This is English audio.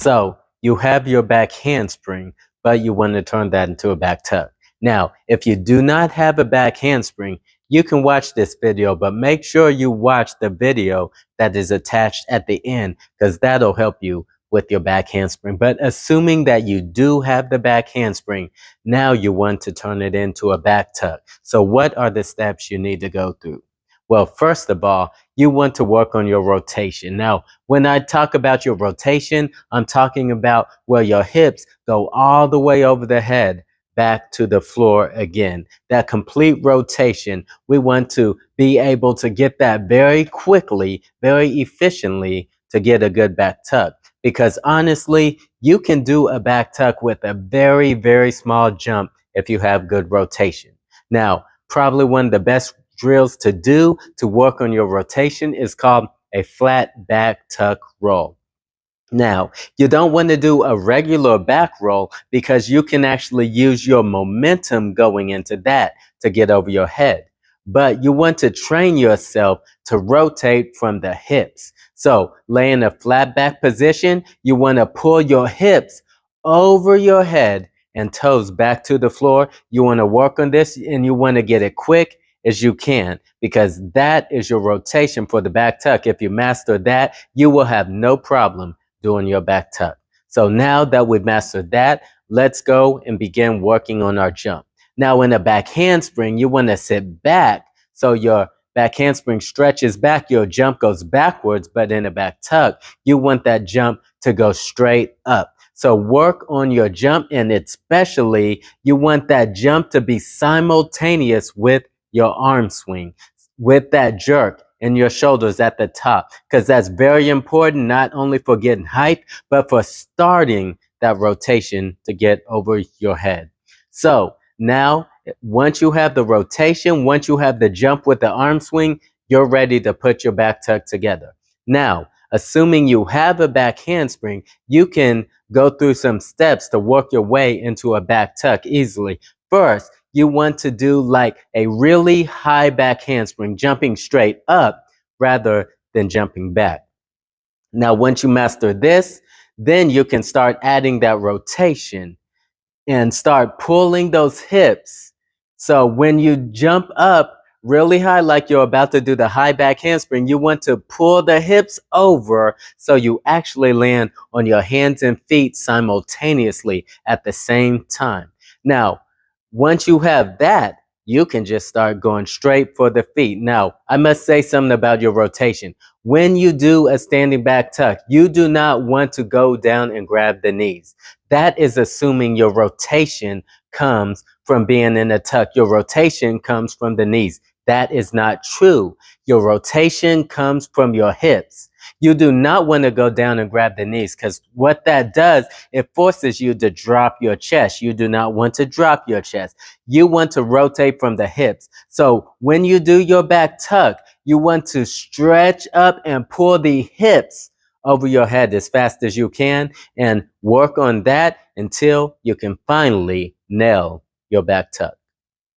So you have your back handspring, but you want to turn that into a back tuck. Now, if you do not have a back handspring, you can watch this video, but make sure you watch the video that is attached at the end because that'll help you with your back handspring. But assuming that you do have the back handspring, now you want to turn it into a back tuck. So what are the steps you need to go through? Well, first of all, you want to work on your rotation. Now, when I talk about your rotation, I'm talking about where your hips go all the way over the head back to the floor again. That complete rotation, we want to be able to get that very quickly, very efficiently to get a good back tuck. Because honestly, you can do a back tuck with a very, very small jump if you have good rotation. Now, probably one of the best drills to do to work on your rotation is called a flat back tuck roll. Now, you don't want to do a regular back roll because you can actually use your momentum going into that to get over your head. But you want to train yourself to rotate from the hips. So lay in a flat back position, you want to pull your hips over your head and toes back to the floor. You want to work on this and you want to get it quick as you can because that is your rotation for the back tuck. If you master that, you will have no problem doing your back tuck. So now that we've mastered that, let's go and begin working on our jump. Now in a back handspring, you want to sit back so your back handspring stretches back, your jump goes backwards, but in a back tuck, you want that jump to go straight up. So work on your jump and especially you want that jump to be simultaneous with your arm swing, with that jerk and your shoulders at the top, because that's very important, not only for getting height, but for starting that rotation to get over your head. So now, once you have the rotation, once you have the jump with the arm swing, you're ready to put your back tuck together. Now, assuming you have a back handspring, you can go through some steps to work your way into a back tuck easily. First, you want to do like a really high back handspring, jumping straight up rather than jumping back. Now, once you master this, then you can start adding that rotation and start pulling those hips. So when you jump up really high, like you're about to do the high back handspring, you want to pull the hips over so you actually land on your hands and feet simultaneously at the same time. Now, once you have that, you can just start going straight for the feet. Now, I must say something about your rotation. When you do a standing back tuck, you do not want to go down and grab the knees. That is assuming your rotation comes from being in a tuck. Your rotation comes from the knees. That is not true. Your rotation comes from your hips. You do not want to go down and grab the knees because what that does, it forces you to drop your chest. You do not want to drop your chest. You want to rotate from the hips. So when you do your back tuck, you want to stretch up and pull the hips over your head as fast as you can and work on that until you can finally nail your back tuck.